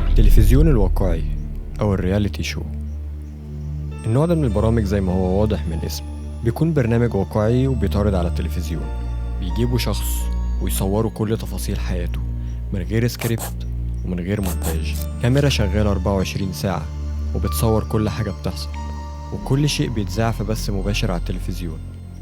التلفزيون الواقعي أو الرياليتي شو. النوع ده من البرامج زي ما هو واضح من الاسم بيكون برنامج واقعي وبيتعرض على التلفزيون. بيجيبوا شخص ويصوروا كل تفاصيل حياته من غير سكريبت ومن غير مونتاج. كاميرا شغالة 24 ساعة وبتصور كل حاجة بتحصل، وكل شيء بيتذاع في بث مباشر على التلفزيون.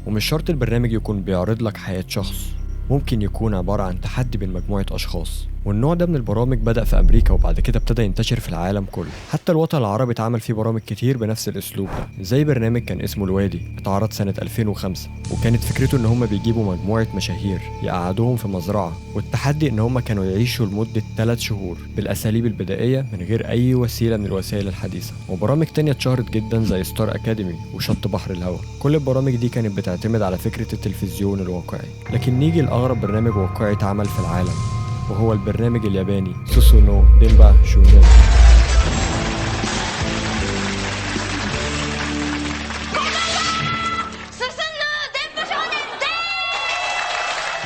ومش شرط البرنامج يكون بيعرض لك حياة شخص، ممكن يكون عبارة عن تحدي بين مجموعة أشخاص. والنوع ده من البرامج بدأ في أمريكا وبعد كده ابتدى ينتشر في العالم كله. حتى الوطن العربي اتعمل فيه برامج كتير بنفس الأسلوب ده، زي برنامج كان اسمه الوادي اتعرض سنة 2005، وكانت فكرته إن هم بيجيبوا مجموعة مشاهير يقعدوهم في مزرعة، والتحدي إن هم كانوا يعيشوا لمدة 3 شهور بالأساليب البدائية من غير أي وسيلة من الوسائل الحديثة. وبرامج تانية اتشهرت جدا زي ستار أكاديمي وشط بحر الهوا. كل البرامج دي كانت بتعتمد على فكرة التلفزيون الواقعي. لكن نيجي لأغرب برنامج واقعي اتعمل في العالم، وهو البرنامج الياباني سوسونو ديمبا شونين.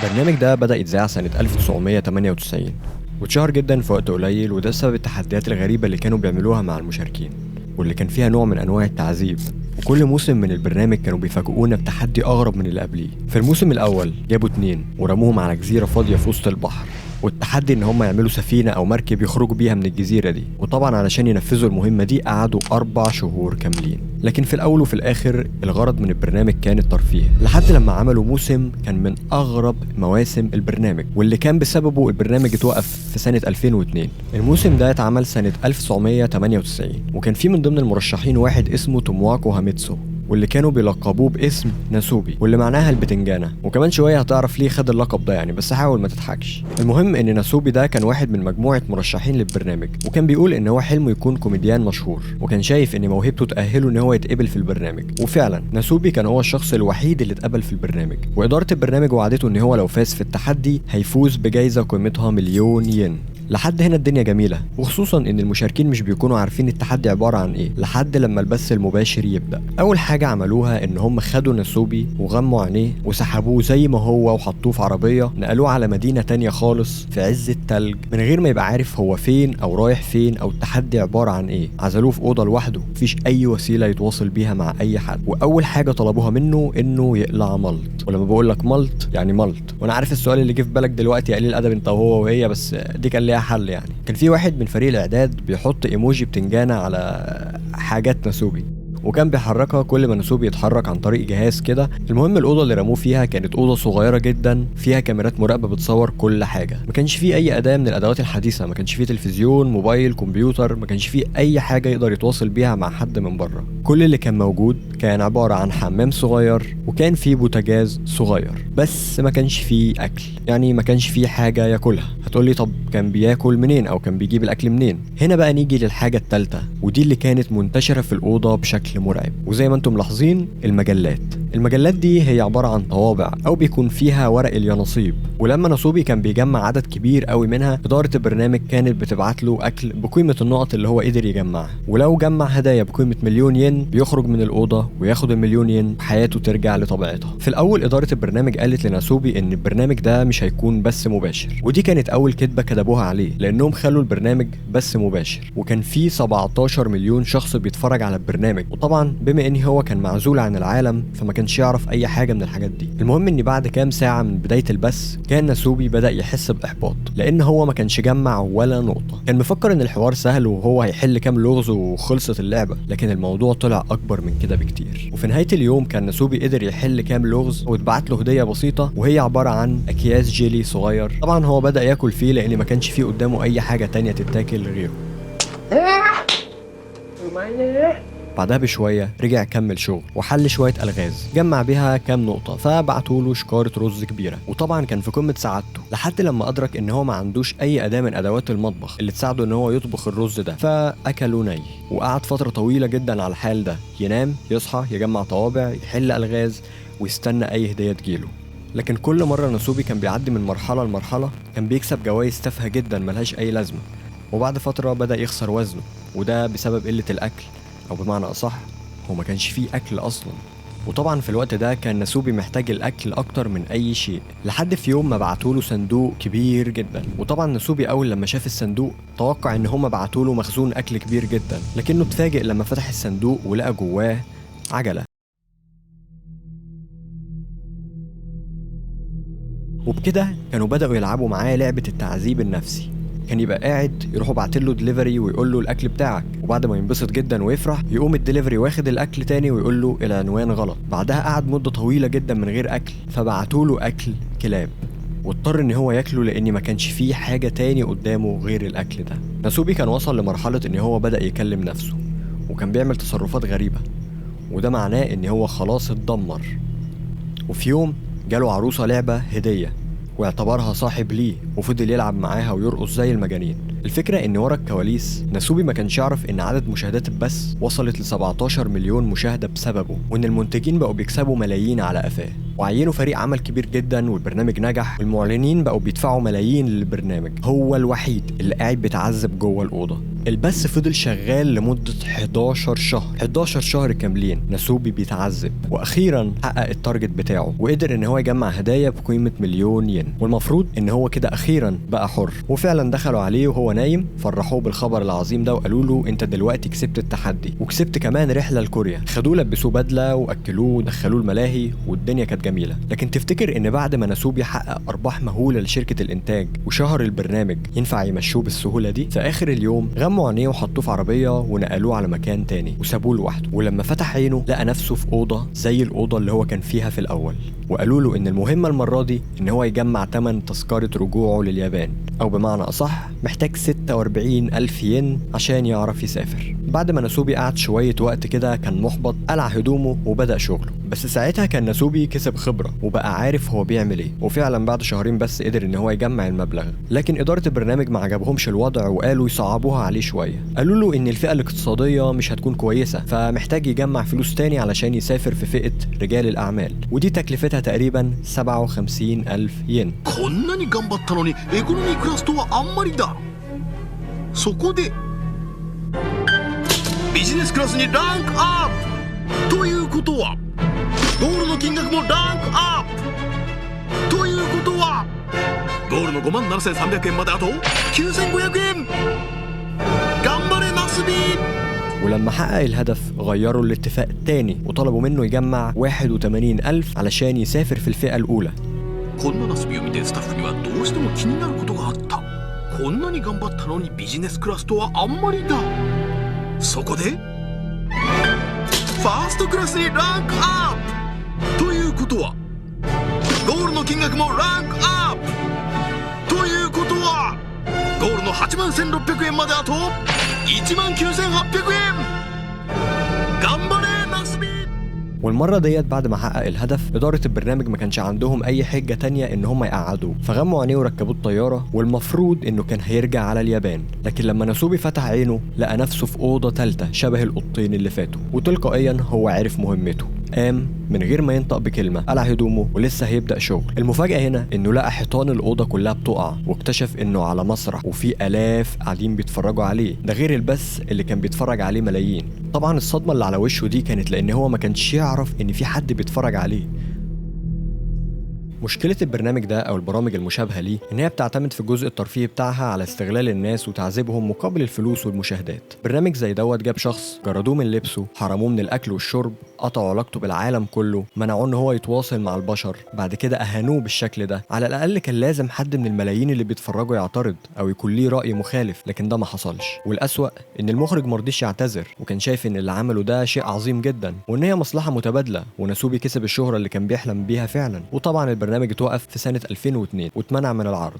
البرنامج ده بدأ يتذاع سنة 1998 واتشهر جدا في وقت قليل، وده بسبب التحديات الغريبة اللي كانوا بيعملوها مع المشاركين واللي كان فيها نوع من أنواع التعذيب. وكل موسم من البرنامج كانوا بيفاجئونا بتحدي أغرب من اللي قبليه. في الموسم الأول جابوا 2 ورموهم على جزيرة فاضية في وسط البحر، والتحدي ان هم يعملوا سفينة او مركب يخرجوا بيها من الجزيرة دي. وطبعا علشان ينفذوا المهمة دي قعدوا 4 شهور كاملين. لكن في الاول وفي الاخر الغرض من البرنامج كان الترفيه، لحد لما عملوا موسم كان من اغرب مواسم البرنامج، واللي كان بسببه البرنامج اتوقف في سنة 2002. الموسم ده اتعمل سنة 1998، وكان فيه من ضمن المرشحين واحد اسمه تومواكو هاميتسو، واللي كانوا بيلقبوه باسم ناسوبي، واللي معناها البتنجانة. وكمان شوية هتعرف ليه خد اللقب ده يعني، بس حاول ما تضحكش. المهم ان ناسوبي ده كان واحد من مجموعة مرشحين للبرنامج، وكان بيقول ان هو حلمه يكون كوميديان مشهور، وكان شايف ان موهبته تأهله ان هو يتقبل في البرنامج. وفعلا ناسوبي كان هو الشخص الوحيد اللي اتقبل في البرنامج، وإدارة البرنامج وعدته ان هو لو فاز في التحدي هيفوز بجائزة قيمتها 1,000,000 ين. لحد هنا الدنيا جميلة، وخصوصا ان المشاركين مش بيكونوا عارفين التحدي عبارة عن ايه لحد لما البث المباشر يبدأ. اول حاجة عملوها ان هم خدوا ناسوبي وغموا عينيه وسحبوه زي ما هو وحطوه في عربية نقلوه على مدينة تانية خالص في عز التلج من غير ما يبقى عارف هو فين او رايح فين او التحدي عبارة عن ايه. عزلوه في أوضة لوحده، مفيش اي وسيلة يتواصل بيها مع اي حد، واول حاجة طلبوها منه انه يقلع ملط. ولما بقول لك ملط يعني ملط، وانا عارف السؤال اللي جه في بالك دلوقتي يا قليل الادب انت وهو وهي، بس دي كان ليها حل يعني. كان في واحد من فريق الاعداد بيحط ايموجي بتنجانة على حاجات ناسوبي، وكان بيحركها كل ما ناسوبي يتحرك عن طريق جهاز كده. المهم الأوضة اللي رموه فيها كانت أوضة صغيرة جدا فيها كاميرات مراقبة بتصور كل حاجة. ما كانش فيه أي أداة من الأدوات الحديثة، ما كانش فيه تلفزيون، موبايل، كمبيوتر، ما كانش فيه أي حاجة يقدر يتواصل بيها مع حد من بره. كل اللي كان موجود كان عبارة عن حمام صغير، وكان فيه بوتاجاز صغير، بس ما كانش فيه أكل، يعني ما كانش فيه حاجة ياكلها. هتقولي طب كان بياكل منين أو كان بيجيب الأكل منين؟ هنا بقى نيجي للحاجة التالتة، ودي اللي كانت منتشرة في الأوضة بشكل مرعب. وزي ما انتم ملاحظين المجلات دي هي عبارة عن طوابع او بيكون فيها ورق اليانصيب، ولما ناسوبي كان بيجمع عدد كبير قوي منها إدارة البرنامج كانت بتبعت له اكل بقيمة النقط اللي هو قدر يجمعها. ولو جمع هدايا بقيمة 1,000,000 ين بيخرج من الأوضة وياخد 1,000,000 ين وحياته ترجع لطبيعتها. في الأول إدارة البرنامج قالت لناسوبي إن البرنامج ده مش هيكون بث مباشر، ودي كانت أول كذبة كذبوها عليه، لأنهم خلوا البرنامج بث مباشر وكان فيه 17 مليون شخص بيتفرج على البرنامج. وطبعا بما إن هو كان معزول عن العالم فما كانش يعرف أي حاجة من الحاجات دي. المهم إن بعد كام ساعة من بداية البث كان ناسوبي بدأ يحس بإحباط، لأن هو ما كانش جمع ولا نقطة. كان مفكر إن الحوار سهل وهو هيحل كام لغز وخلصت اللعبة، لكن الموضوع طلع أكبر من كده بكتير. وفي نهاية اليوم كان ناسوبي قدر يحل كام لغز واتبعت له هدية بسيطة، وهي عبارة عن أكياس جيلي صغير. طبعا هو بدأ ياكل فيه لأن ما كانش فيه قدامه أي حاجة تانية تتاكل غيره. بعدها بشوية رجع كمل شغل وحل شوية ألغاز جمع بيها كام نقطة، فبعتوله شكارة رز كبيرة. وطبعا كان في قمة سعادته لحد لما أدرك إن هو ما عندوش أي أداة من أدوات المطبخ اللي تساعده إن هو يطبخ الرز ده، فأكله ني. وقعد فترة طويلة جدا على الحال ده، ينام يصحى يجمع طوابع يحل ألغاز ويستنى أي هدية تجيله. لكن كل مرة ناسوبي كان بيعدي من مرحلة لمرحلة كان بيكسب جوائز تافهة جدا ملهاش أي لازمة. وبعد فترة بدأ يخسر وزنه، وده بسبب قلة الأكل، أو بمعنى أصح هو ما كانش فيه أكل أصلا. وطبعا في الوقت ده كان ناسوبي محتاج الاكل اكتر من اي شيء، لحد في يوم ما بعتوله صندوق كبير جدا. وطبعا ناسوبي اول لما شاف الصندوق توقع ان هما بعتوله مخزون اكل كبير جدا، لكنه اتفاجئ لما فتح الصندوق ولقى جواه عجلة. وبكده كانوا بدأوا يلعبوا معاه لعبة التعذيب النفسي. كان يبقى قاعد يروحوا باعتله دليفري ويقول له الاكل بتاعك، وبعد ما ينبسط جدا ويفرح يقوم الدليفري واخد الاكل تاني ويقول له العنوان غلط. بعدها قعد مدة طويلة جدا من غير اكل، فبعتوا له اكل كلاب، واضطر ان هو ياكله لان ما كانش فيه حاجة تاني قدامه غير الاكل ده. ناسوبي كان وصل لمرحلة ان هو بدأ يكلم نفسه، وكان بيعمل تصرفات غريبة، وده معناه ان هو خلاص اتدمر. وفي يوم جاله عروسة لعبة هدية واعتبرها صاحب ليه، وفضل يلعب معاها ويرقص زي المجانين. الفكرة ان ورا الكواليس ناسوبي ما كانش يعرف ان عدد مشاهدات البث وصلت ل 17 مليون مشاهدة بسببه، وان المنتجين بقوا بيكسبوا ملايين على قفاه، وعينوا فريق عمل كبير جدا والبرنامج نجح، والمعلنين بقوا بيدفعوا ملايين للبرنامج. هو الوحيد اللي قاعد بيتعذب جوه الأوضة. البث فضل شغال لمدة 11 شهر، 11 شهر كاملين ناسوبي بيتعذب، واخيرا حقق التارجت بتاعه وقدر ان هو يجمع هدايا بقيمة 1,000,000 ين، والمفروض ان هو كده اخيرا بقى حر. وفعلا دخلوا عليه وهو نايم، فرحوه بالخبر العظيم ده وقالوا له انت دلوقتي كسبت التحدي، وكسبت كمان رحلة لكوريا. خدوه لبسوه بدلة واكلوه ودخلوه الملاهي، والدنيا كانت جميلة. لكن تفتكر ان بعد ما ناسوبي حقق ارباح مهولة لشركة الانتاج وشهر البرنامج ينفع يمشوه بالسهولة دي؟ في اخر اليوم غموا عينيه وحطوه في عربية ونقلوه على مكان تاني وسابوه لوحده. ولما فتح عينه لقى نفسه في أوضة زي الأوضة اللي هو كان فيها في الأول، وقالوا له إن المهمة المرة دي إن هو يجمع 8 تذكرة رجوعه لليابان، أو بمعنى أصح محتاج 46,000 ين عشان يعرف يسافر. بعد ما ناسوبي قعد شوية وقت كده كان محبط، قلع هدومه وبدأ شغله. بس ساعتها كان ناسوبي كسب خبرة وبقى عارف هو بيعمل ايه، وفعلا بعد شهرين بس قدر ان هو يجمع المبلغ. لكن إدارة البرنامج ما عجبهمش الوضع وقالوا يصعبوها عليه شوية. قالوا له ان الفئة الاقتصادية مش هتكون كويسة، فمحتاج يجمع فلوس تاني علشان يسافر في فئة رجال الأعمال، ودي تكلفتها تقريبا 57,000 ين. こんなに頑張ったのにエコノミークラスとはあんまりだ。そこでビジネスクラスにランクアップということはゴールの金額もランクアップということはゴールの 57,300 円まであと 9,500 円。頑張れナスビ。 ولما حقق الهدف غيروا الاتفاق تاني وطلبوا منه يجمع 81,000 علشان يسافر في الفئة الأولى. こんなナスビを見てスタッフにはどうしても気になることがあった。こんなに頑張ったのにビジネスクラスとはあんまりだ。そこでファーストクラスにランクアップということはゴールの金額もランクアップということはゴールの 81,600 円まであと 19,800 円。頑張れナスビ。 والمرة ديت بعد ما حقق الهدف إدارة البرنامج ما كانش عندهم أي حجة تانية إن هم يقعدوه، فغموا عينيه وركبوه الطيارة، والمفروض إنه كان هيرجع على اليابان. لكن لما ناسوبي فتح عينه لقى نفسه في أوضة تالتة شبه الأوضتين اللي فاتوا، وتلقائيا هو عرف مهمته. قام من غير ما ينطق بكلمة، قلع هدومه ولسه هيبدأ شغل. المفاجأة هنا إنه لقى حيطان الأوضة كلها بتقع، واكتشف إنه على مسرح وفي آلاف قاعدين بيتفرجوا عليه، ده غير البث اللي كان بيتفرج عليه ملايين. طبعا الصدمة اللي على وشه دي كانت لأن هو ما كانش يعرف إن في حد بيتفرج عليه. مشكلة البرنامج ده أو البرامج المشابهة ليه إن هي بتعتمد في الجزء الترفيهي بتاعها على استغلال الناس وتعذيبهم مقابل الفلوس والمشاهدات. برنامج زي دوت جاب شخص جردوه من لبسه، حرموه من الأكل والشرب، قطعوا علاقته بالعالم كله، منعوه إن هو يتواصل مع البشر، بعد كده أهانوه بالشكل ده. على الأقل كان لازم حد من الملايين اللي بيتفرجوا يعترض أو يكون ليه رأي مخالف، لكن ده ما حصلش. والأسوأ إن المخرج مرضيش يعتذر، وكان شايف إن اللي عمله ده شيء عظيم جدا وإن هي مصلحة متبادلة، وناسوبي كسب الشهرة اللي كان بيحلم بيها فعلا. وطبعا البرنامج اتوقف في سنة 2002 واتمنع من العرض.